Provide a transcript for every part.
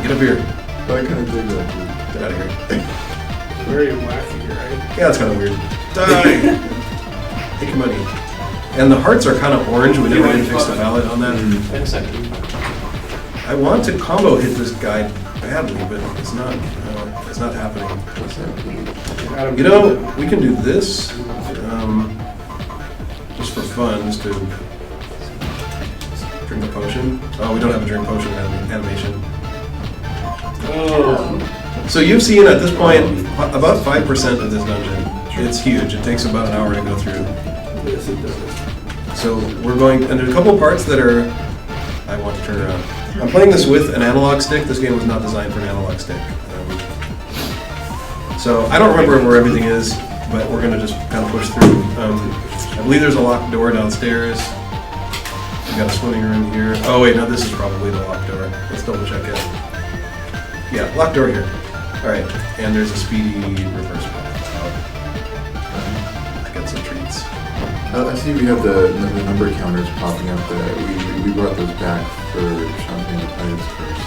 Get up here. I kind of dig that, dude. Get out of here. Very wacky, right? Yeah, it's kind of weird. Die! Take your money. And the hearts are kind of orange. We never did fix the ballot on that. I want to combo hit this guy badly, but it's not happening. You know, we can do this just for fun, just to drink a potion. Oh, we don't have a drink potion animation. Oh. So you've seen at this point about 5% of this dungeon. It's huge. It takes about an hour to go through. Yes, it does. So we're going, and there's a couple parts that are, I want to turn around. I'm playing this with an analog stick. This game was not designed for an analog stick. So I don't remember where everything is, but we're gonna just kind of push through. I believe there's a locked door downstairs. We got a swimming room here. Oh wait, no, this is probably the locked door. Let's double check it. Yeah, locked door here. All right, and there's a speedy reverse path out. Get some treats. I see we have the number counters popping up there. We brought those back for Shantae Advance first.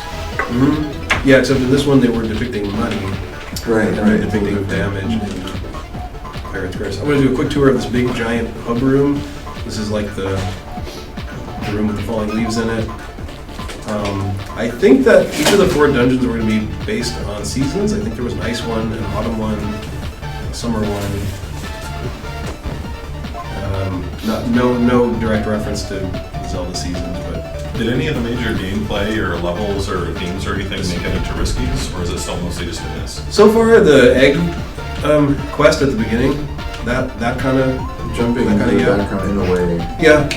Mm-hmm. Yeah, except in this one they were depicting money. Right. Right, depicting damage and Pirate's Curse. I'm going to do a quick tour of this big giant hub room. This is like the room with the falling leaves in it. I think that each of the 4 dungeons were going to be based on seasons. I think there was an ice one, an autumn one, a summer one. No direct reference to Zelda seasons, but did any of the major gameplay or levels or themes or anything make it into Riskies, or is it still mostly just a miss? so far the egg quest at the beginning, that kind of Jumping into the background in a way. yeah.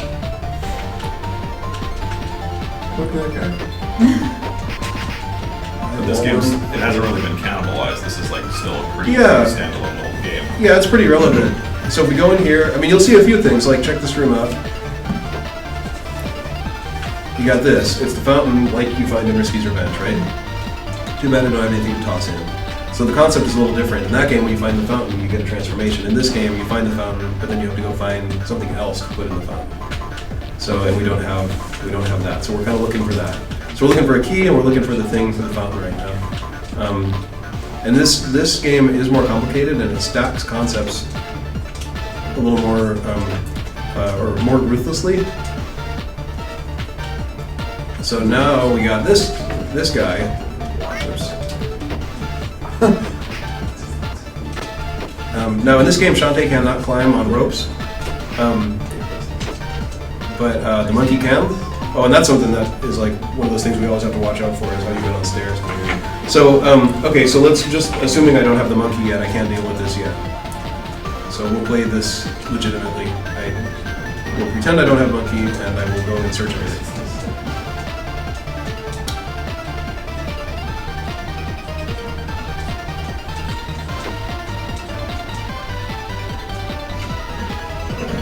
Look at that guy. But this game, it hasn't really been cannibalized. This is like still a pretty Yeah. standalone old game. Yeah, it's pretty relevant. So if we go in here, I mean, you'll see a few things, like check this room out. You got this. It's the fountain like you find in Risky's Revenge, right? Too bad I don't have anything to toss in. So the concept is a little different. In that game, when you find the fountain, you get a transformation. In this game, you find the fountain, but then you have to go find something else to put in the fountain. So, and we don't have that. So we're kind of looking for that. So we're looking for a key, and we're looking for the thing for the fountain right now. And this game is more complicated, and it stacks concepts a little more, or more ruthlessly. So now we got this guy. Oops. Now in this game, Shantae cannot climb on ropes, but the monkey can. Oh, and that's something that is like one of those things we always have to watch out for, is how you get on stairs. So, okay, so let's just, assuming I don't have the monkey yet, I can't deal with this yet. So we'll play this legitimately. I will pretend I don't have monkey, and I will go in search of it.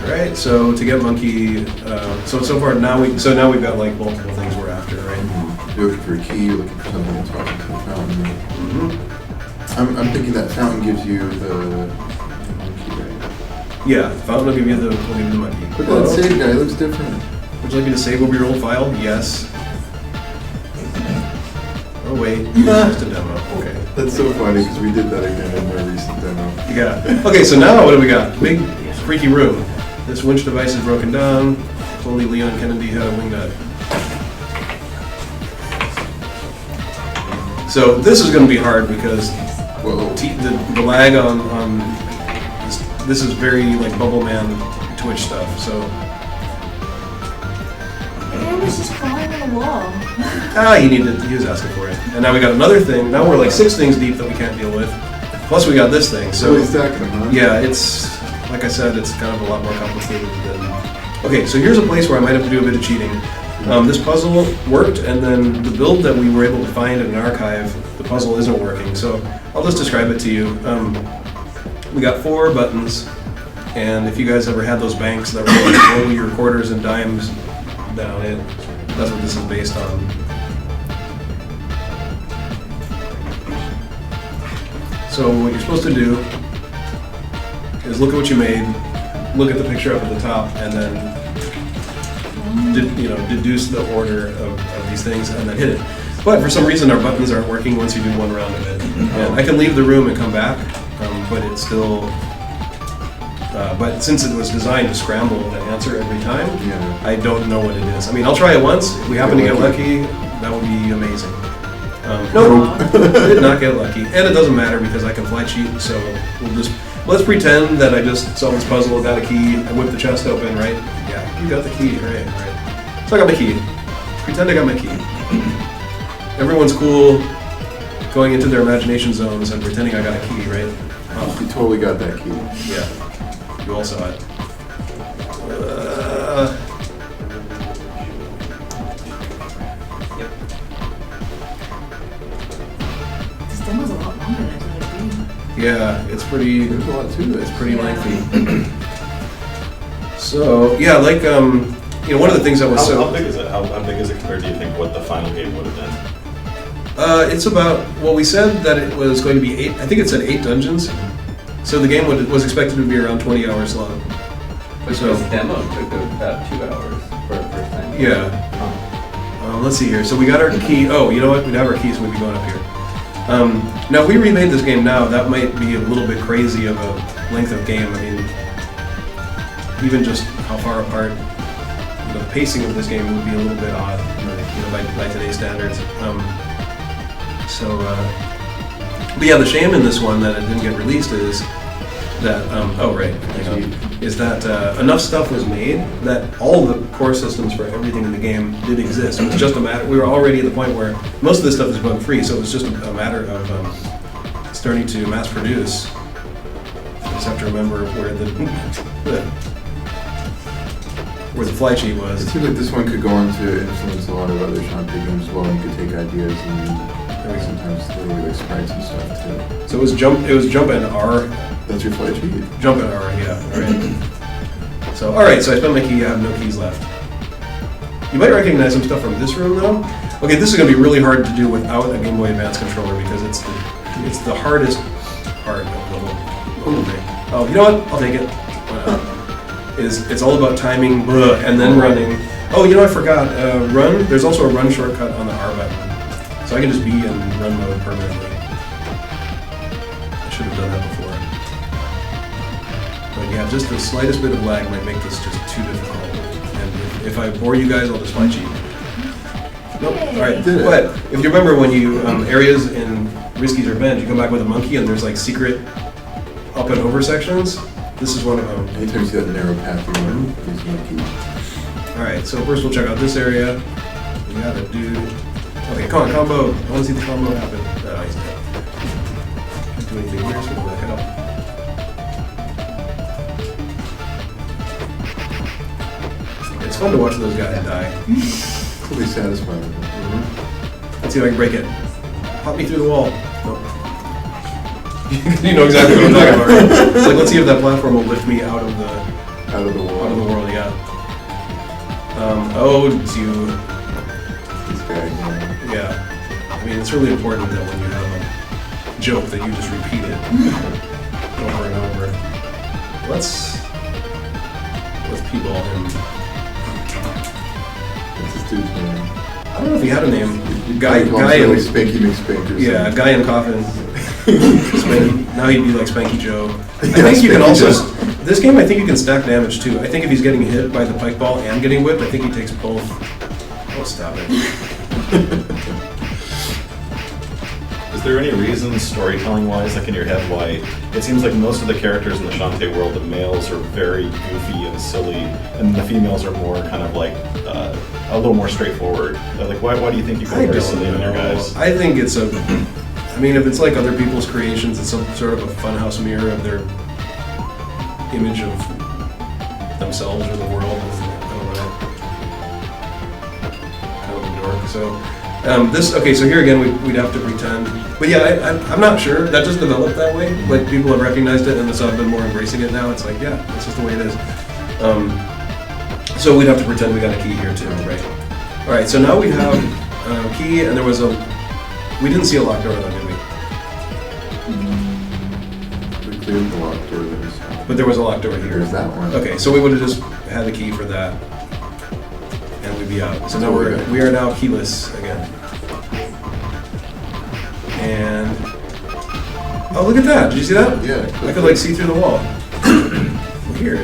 Alright, so to get monkey, so far now we've got like multiple things we're after, right? You're looking for a key, you're looking for something that's talking to the fountain. Mm-hmm. I'm thinking that fountain gives you the monkey, right? Yeah, the fountain will give you the monkey. Look at that save guy, it looks different. Would you like me to save over your old file? Yes. Oh wait, just a demo. Okay. That's so funny because we did that again in our recent demo. Yeah. Okay, so now what do we got? Big freaky room. This winch device is broken down. If only Leon Kennedy had a wingnut. So this is going to be hard because the lag on this is very like Bubble Man Twitch stuff. So I was just crawling on the wall. he was asking for it. And now we got another thing. Now we're like 6 things deep that we can't deal with. Plus we got this thing. So really stacking them, huh? yeah, it's like I said, it's kind of a lot more complicated than. Okay, so here's a place where I might have to do a bit of cheating. This puzzle worked, and then the build that we were able to find in an archive, the puzzle isn't working. So I'll just describe it to you. We got 4 buttons, and if you guys ever had those banks that were like roll your quarters and dimes down it, that's what this is based on. So what you're supposed to do is look at what you made, look at the picture up at the top, and then deduce the order of these things, and then hit it. But for some reason, our buttons aren't working once you do one round of it. And I can leave the room and come back, but it's still. But since it was designed to scramble to answer every time, Yeah. I don't know what it is. I mean, I'll try it once. If we happen to get lucky, that would be amazing. No, I did not get lucky, and it doesn't matter because I can fly cheat. So let's pretend that I just solved this puzzle, got a key, I whipped the chest open, right? Yeah, you got the key, right? So I got my key. Pretend I got my key. Everyone's cool, going into their imagination zones and pretending I got a key, right? You totally got that key. Yeah, you all saw it. This demo's a lot longer than I thought it'd be. Yeah, it's pretty. There's a lot to it. It's pretty lengthy. So yeah, like one of the things that was How big is it? How big is it compared, do you think, what the final game would have been? It's about, well, we said that it was going to be 8, I think it said 8 dungeons. So the game was expected to be around 20 hours long. But So- this demo took about 2 hours for a first time. Yeah. Let's see here. So we got our key. Oh, you know what? We'd have our keys, so we'd be going up here. Now, if we remade this game now, that might be a little bit crazy of a length of game. I mean, even just how far apart, the pacing of this game would be a little bit odd, by today's standards. But yeah, the shame in this one that it didn't get released is that, is that enough stuff was made that all the core systems for everything in the game did exist. It was just a matter, we were already at the point where most of this stuff is bug free, so it was just a matter of starting to mass produce. I just have to remember where where the fly sheet It was. seems like this one could go on to influence a lot of other Shantae games as well. You could take ideas and sometimes literally like sprites and stuff too. So it was jump and R. That's your fly sheet. Jump and R, yeah. Alright. So alright, so I spent my key, I have no keys left. You might recognize some stuff from this room though. Okay, this is gonna be really hard to do without a Game Boy Advance controller because it's the hardest part of the whole thing. Oh, you know what? I'll take it. Why not? It's all about timing, and then running. Oh, you know, I forgot. Run. There's also a run shortcut on the R button, so I can just be in run mode permanently. I should have done that before. But yeah, just the slightest bit of lag might make this just too difficult. And if I bore you guys, I'll just fly cheat. Nope. All right. But if you remember when you areas in Risky's Revenge, you come back with a monkey, and there's like secret up and over sections. This is one of them. Anytime you see that narrow path, you want to use my key. Alright, so first we'll check out this area. We got a dude. Okay, come on, combo. I want to see the combo happen. Oh, he's dead. Can't do anything weird, so we'll back it up. It's fun to watch those guys die. It's really satisfying. Let's see if I can break it. Pop me through the wall. Nope. You know exactly what I'm talking about, right? It's like, let's see if that platform will lift me out of the world, yeah. It's you. This guy, yeah. Yeah. I mean, it's really important that when you have a joke that you just repeat it over and over. Let's p-ball him. What's this dude's name? I don't know if he had a name. Guy Like in Spanky McSpank or yeah, something. guy in coffin. Spanky. Now he'd be like Spanky Joe. I Yeah, think you can Spanky also. Joe. This game, I think you can stack damage too. I think if he's getting hit by the pike ball and getting whipped, I think he takes both. Oh, stop it. Is there any reason, storytelling-wise, like in your head, why it seems like most of the characters in the Shantae world, the males are very goofy and silly, and the females are more kind of like a little more straightforward? Like, why do you think you go very silly on your guys? I think it's a. I mean, if it's like other people's creations, it's some sort of a funhouse mirror of their image of themselves or the world. I don't know. Kind of a dork. So okay. So here again, we'd have to pretend. But yeah, I'm not sure. That just developed that way. Like people have recognized it, and the sub have been more embracing it now. It's like, yeah, that's just the way it is. So we'd have to pretend we got a key here too, right? All right. So now we have a key, and there was a. We didn't see a locked door though, did we? We cleared the locked door. But there was a locked door here. There's that one. Okay, so we would have just had the key for that, and we'd be out. So now we are now keyless again. And oh, look at that! Did you see that? Yeah. I could like see through the wall. Weird.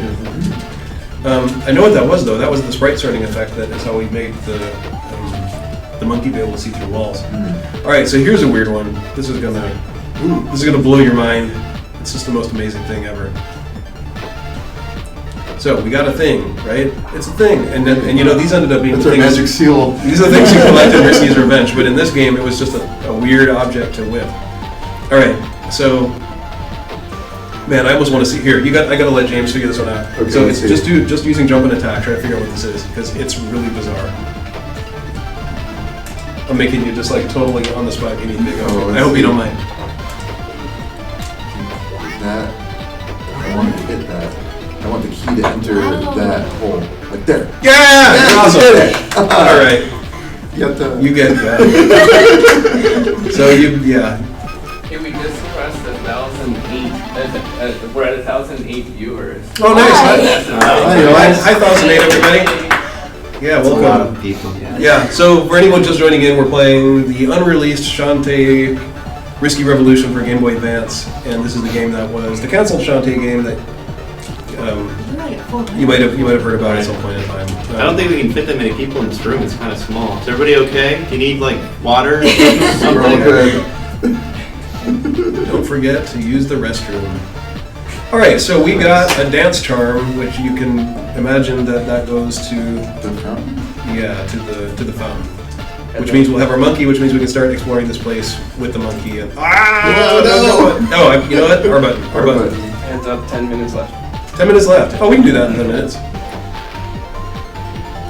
I know what that was though. That was the sprite sorting effect. That is how we made the monkey be able to see through walls. All right, so here's a weird one. This is gonna blow your mind. It's just the most amazing thing ever. So we got a thing, right? It's a thing, and you know these ended up being That's the our things. magic seal. These are the things you collect in Risky's Revenge, but in this game it was just a weird object to whip. All right, so man, I almost want to see here. I gotta let James figure this one out. Okay, So let's it's see. just using jump and attack. Try to figure out what this is because it's really bizarre. I'm making you just like totally on the spot. You need to go. Oh, I hope you don't mind. That. I want to hit that. I want the key to enter that hole. Like there. Yeah, awesome. You did it. All right, You got the. you get that. So yeah. Hey, we just crossed 1,008. We're at 1,008 viewers. Oh, nice. Hi. Hi, 1008, everybody. Yeah, It's a lot welcome. of people. Yeah, so for anyone just joining in, we're playing the unreleased Shantae Risky Revolution for Game Boy Advance, and this is the game that was the canceled Shantae game that you might have heard about at some point in time. I don't think we can fit that many people in this room. It's kind of small. Is everybody okay? Do you need like water? We're all good. Don't forget to use the restroom. All right, so we got a dance charm, which you can imagine that goes to The fountain? to the fountain, which means we'll have our monkey, which means we can start exploring this place with the monkey. And you know what? Our button. Hands up, 10 minutes left. 10 minutes left. Oh, we can do that in 10 minutes.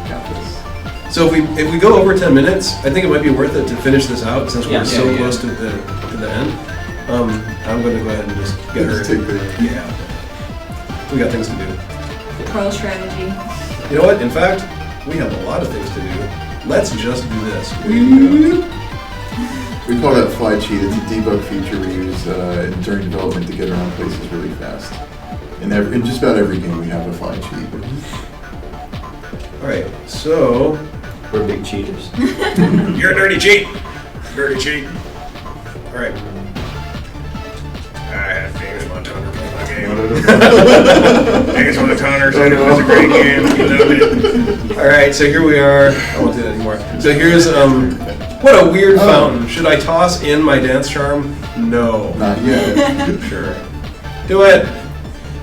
Got this. So if we go over 10 minutes, I think it might be worth it to finish this out since we're so close to the end. I'm going to go ahead and just get her. Just take the. Yeah. We got things to do. Pro strategy. You know what? In fact, we have a lot of things to do. Let's just do this. We call that fly cheat. It's a debug feature we use during development to get around places really fast. In just about every game, we have a fly cheat. All right. So We're big cheaters. you're a dirty cheat. Dirty cheat. All right. I had James Montana play my game. James Montana said it was a great game. He loved it. All right, so here we are. I won't do that anymore. So here's what a weird fountain. Should I toss in my dance charm? No. Not yet. Sure. Do it.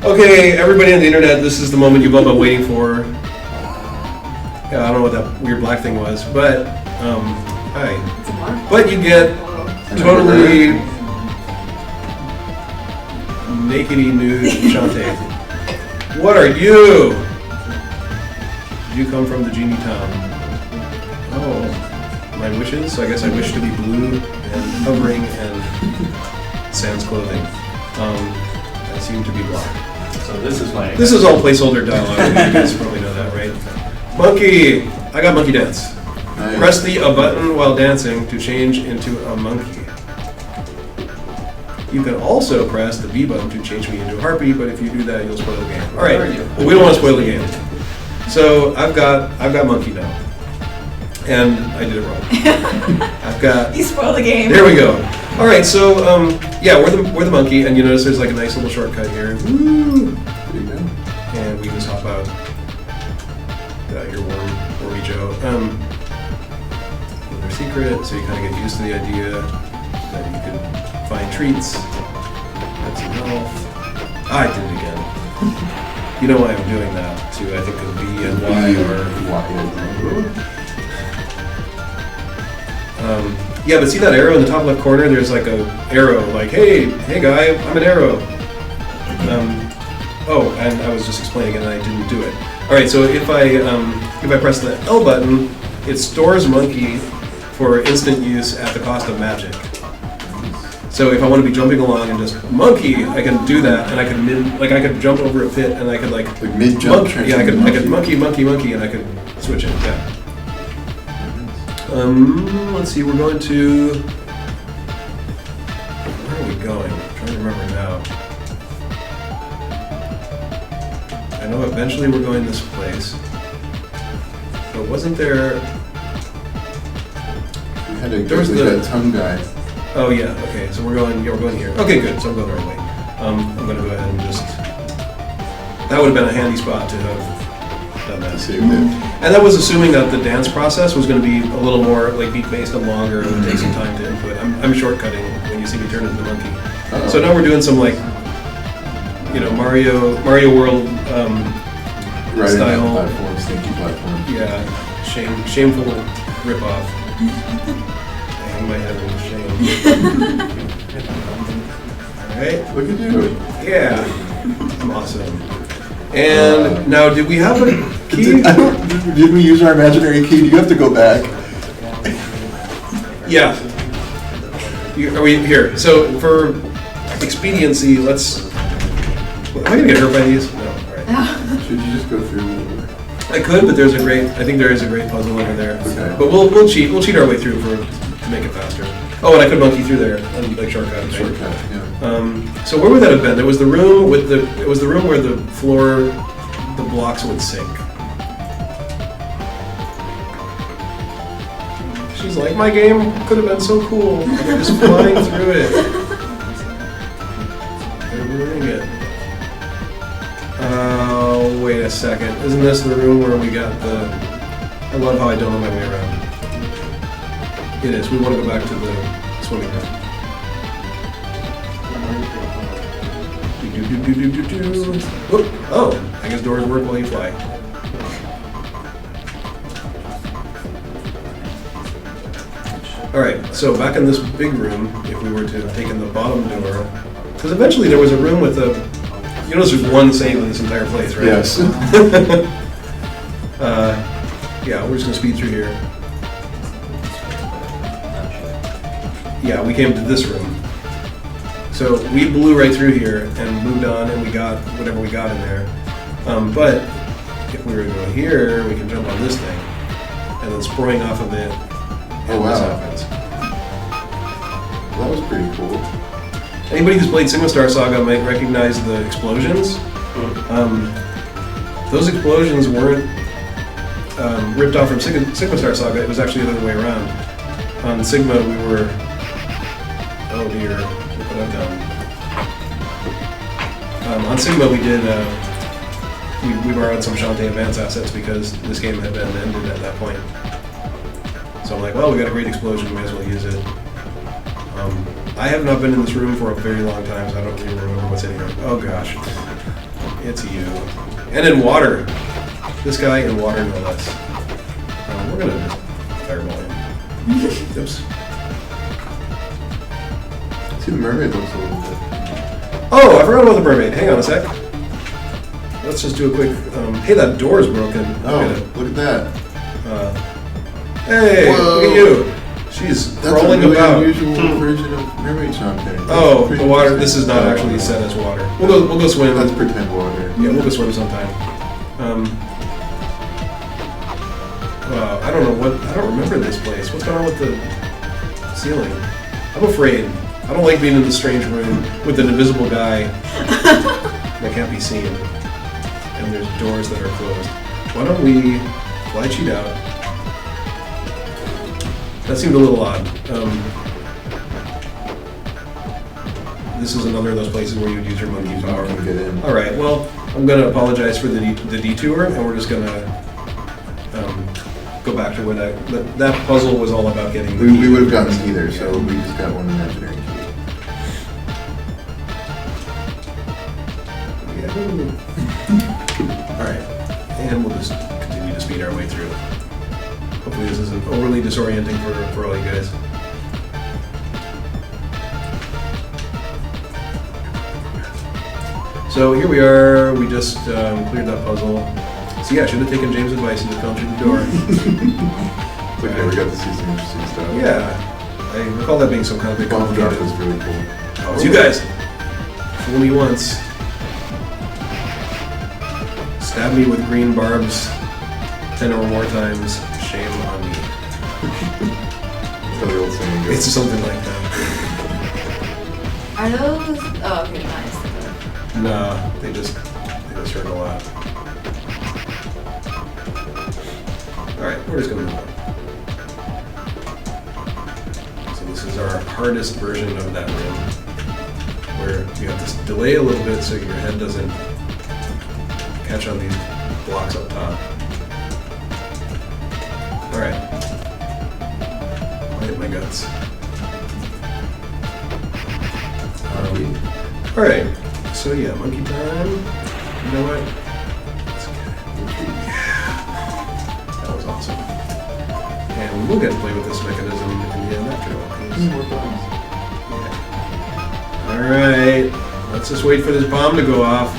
Okay, everybody on the internet, this is the moment you've all been waiting for. Yeah, I don't know what that weird black thing was, but hi. It's a waterfall. But you get totally nakedy nude Shantae. What are you? Did you come from the genie town? Oh, my wishes? So I guess I wish to be blue and hovering and sans clothing. I seem to be black. So this is my. This is all placeholder dialogue. You guys probably know that, right? Monkey! I got monkey dance. Nice. Press the A button while dancing to change into a monkey. You can also press the B button to change me into a harpy, but if you do that, you'll spoil the game. All right, well, we don't want to spoil the game. So I've got monkey now, and I did it wrong. I've got. You spoiled the game. There we go. All right, so yeah, we're the monkey, and you notice there's like a nice little shortcut here. Woo! There you go. And we can just hop out. Get out your wormy Joe. Another secret, so you kind of get used to the idea that you can find treats. That's enough. I did it again. You know why I'm doing that, too. I think of B and Y yeah, but see that arrow in the top left corner? There's like a arrow, like, hey guy, I'm an arrow. Oh, and I was just explaining it and I didn't do it. All right, so if I press the L button, it stores monkey for instant use at the cost of magic. So if I want to be jumping along and just monkey, I can do that, and I could I could jump over a pit and I could like mid-jump. yeah, I could monkey, and I could switch it. Yeah. Let's see, we're going to. Where are we going? I'm trying to remember now. I know eventually we're going this place. But wasn't there? We had to There was go the- that tongue guy. Oh yeah, okay, so we're going here. Okay, good, so I'm going the right way. I'm gonna go ahead and just, that would have been a handy spot to have done that. Saved it. And that was assuming that the dance process was gonna be a little more like beat-based and longer, and would take some time to input. I'm shortcutting when you see me turn into the monkey. Uh-oh. So now we're doing some like, Mario World, Right style. platform, stinky platform. yeah, shameful ripoff. I hang my head in shame. Alright, Look at you. yeah, I'm awesome. And now, did we have a key? Did we use our imaginary key? Do you have to go back? Yeah. Are we here? So for expediency, let's. Am I gonna get hurt by these? No. All right. Should you just go through? I could, but I think there is a great puzzle over there. Okay. But we'll cheat our way through to make it faster. Oh, and I could monkey through there and like shortcut. Right? Shortcut, yeah. So where would that have been? There was the room with it was the room where the floor, the blocks would sink. She's like, my game could have been so cool. I'm just flying through it. They're ruining it. Wait a second. Isn't this the room where we got the... I love how I don't know my way around. It is. We want to go back to the swimming room. Oh, I guess doors work while you fly. Alright, so back in this big room, if we were to have taken the bottom door, because eventually there was a room with a... You notice there's one save in this entire place, right? Yes. Yeah, we're just gonna speed through here. Yeah, we came to this room. So we blew right through here and moved on, and we got whatever we got in there. But if we were to go here, we can jump on this thing, and then spraying off of it. Oh, wow. This happens. That was pretty cool. Anybody who's played Sigma Star Saga might recognize the explosions. Those explosions weren't ripped off from Sigma Star Saga. It was actually the other way around. On Sigma, we were... Oh dear, look what I've done. On Sigma, we did... we borrowed some Shantae Advance assets because this game had been ended at that point. So I'm like, well, we got a great explosion, we might as well use it. I have not been in this room for a very long time, so I don't even remember what's in here. Oh gosh, it's you. And in water. This guy in water, no less. We're gonna just fireball him. Oops. See, the mermaid looks a little bit. Oh, I forgot about the mermaid. Hang on a sec. Let's just do a quick. Hey, that door's broken. Oh, look at that. Hey, Whoa. look at you. She's That's crawling a really about. unusual version of mermaid Shantae. Oh, the water. This is not actually set as water. We'll go swim. That's pretend water. Yeah, we'll go swim sometime. I don't know what. I don't remember this place. What's going on with the ceiling? I'm afraid. I don't like being in this strange room with an invisible guy that can't be seen, and there's doors that are closed. Why don't we fly cheat out? That seemed a little odd. This is another of those places where you would use your monkey power. Can get in. All right. Well, I'm going to apologize for the detour, and we're just going to go back to where that puzzle was all about getting. The We would have gotten either, so we just got one imaginary key. All right, and we'll just continue to speed our way through. Hopefully, this isn't overly disorienting for all you guys. So here we are. We just cleared that puzzle. So yeah, I should have taken James' advice and just gone through the door. It's okay, we got to see some interesting stuff. Yeah, I recall that being some kind of big Bomb drop was complicated. really cool. Oh, so you guys, fool me once, stab me with green barbs 10 or more times. Shame on me. That's how the old saying goes. It's something like that. Are those? Oh, okay, nice. Nah, they just hurt a lot. All right, we're just gonna move on. So This is our hardest version of that room, where you have to delay a little bit so your head doesn't catch on these blocks up top. All right. I'll hit my guts. All right. So yeah, monkey time. You know what? Let's get it. That was awesome. And we will get to play with this mechanism in the end after all. Alright, let's just wait for this bomb to go off.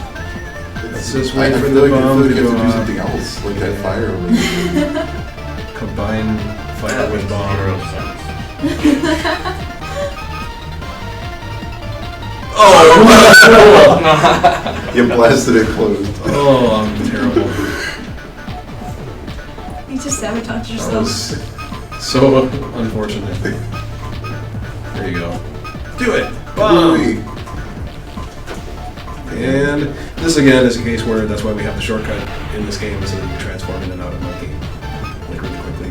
Let's just wait for the bomb to go do off. something else, like that fire over there. Combine fire with bomb. Oh! You blasted it closed. Oh, I'm terrible. You just sabotaged That yourself. was so unfortunate. There you go. Do it! Bomb! And this again is a case where that's why we have the shortcut in this game, so that you can transform in and out of monkey like really quickly.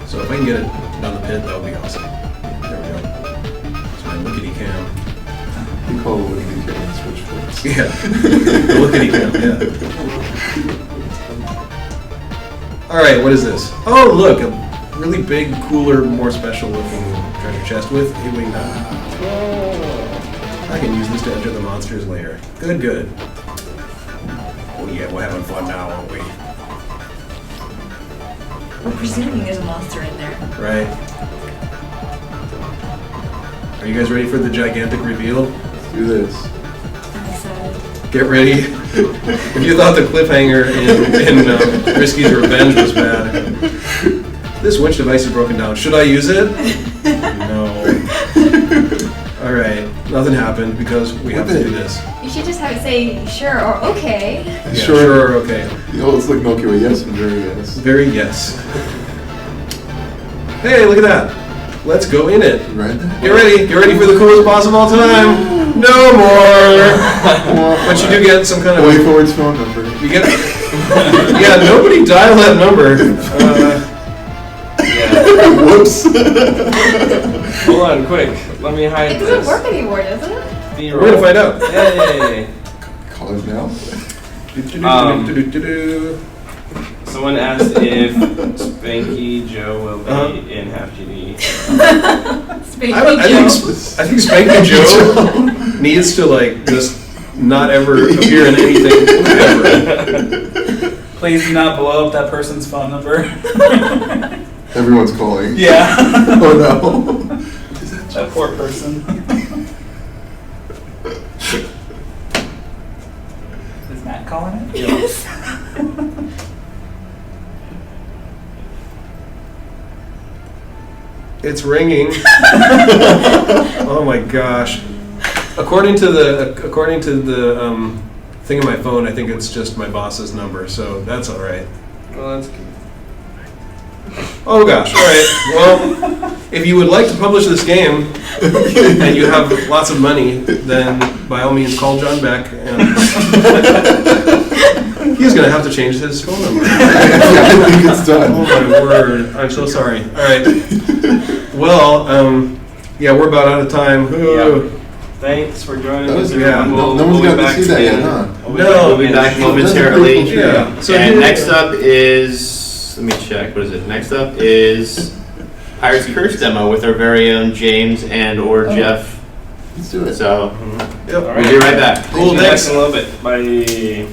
So if I can get it down the pit, that would be awesome. There we go. It's my lookity cam. We call it lickety cam and switch flips. Yeah, the lookity cam, yeah. Alright, what is this? Oh, look, a really big, cooler, more special looking treasure chest with a wing nut. I can use this to enter the monster's lair. Good, good. Oh yeah, we're having fun now, aren't we? We're presuming there's a monster in there. Right. Are you guys ready for the gigantic reveal? Let's do this. I'm excited. Get ready. If you thought the cliffhanger in Risky's Revenge was bad, this winch device is broken down. Should I use it? No. All right, nothing happened because we have to do this. You should just have it say sure or okay. Yeah, Sure. sure, okay. You know, it's like Milky Way, yes and very yes. Very yes. Hey, look at that. Let's go in it. You read that? Get ready. Get ready for the coolest boss of all time. No more. But you do get some kind of Wayforward's phone number. You get. Yeah, nobody dial that number. Whoops. Hold on, quick. Let me hide It this. doesn't work anymore, does it? We're gonna find out. Yay! Call it now. Someone asked if Spanky Joe will be in Half GD. Spanky I think Joe. I think Spanky Joe needs to like just not ever appear in anything ever. Please do not blow up that person's phone number. Everyone's calling. Yeah. Oh no. That poor person. Is Matt calling it? Yes. It's ringing. Oh my gosh. According to the thing on my phone, I think it's just my boss's number, so that's all right. Well, that's good. Oh gosh, all right. Well, if you would like to publish this game and you have lots of money, then by all means call John Beck and he's going to have to change his phone number. I think it's done. Oh my word. I'm so sorry. All right. Well, yeah, we're about out of time. Yeah. Thanks for joining us. yeah. everyone. No one's We'll be got to back see that again. yet, huh? We'll be back momentarily. Yeah. So And here- next up is, let me check, what is it? Next up is Pirate's Curse demo with our very own James and or Jeff. Let's do it. So, Yep. we'll be right back. Cool, See you back thanks. in a little bit. Bye.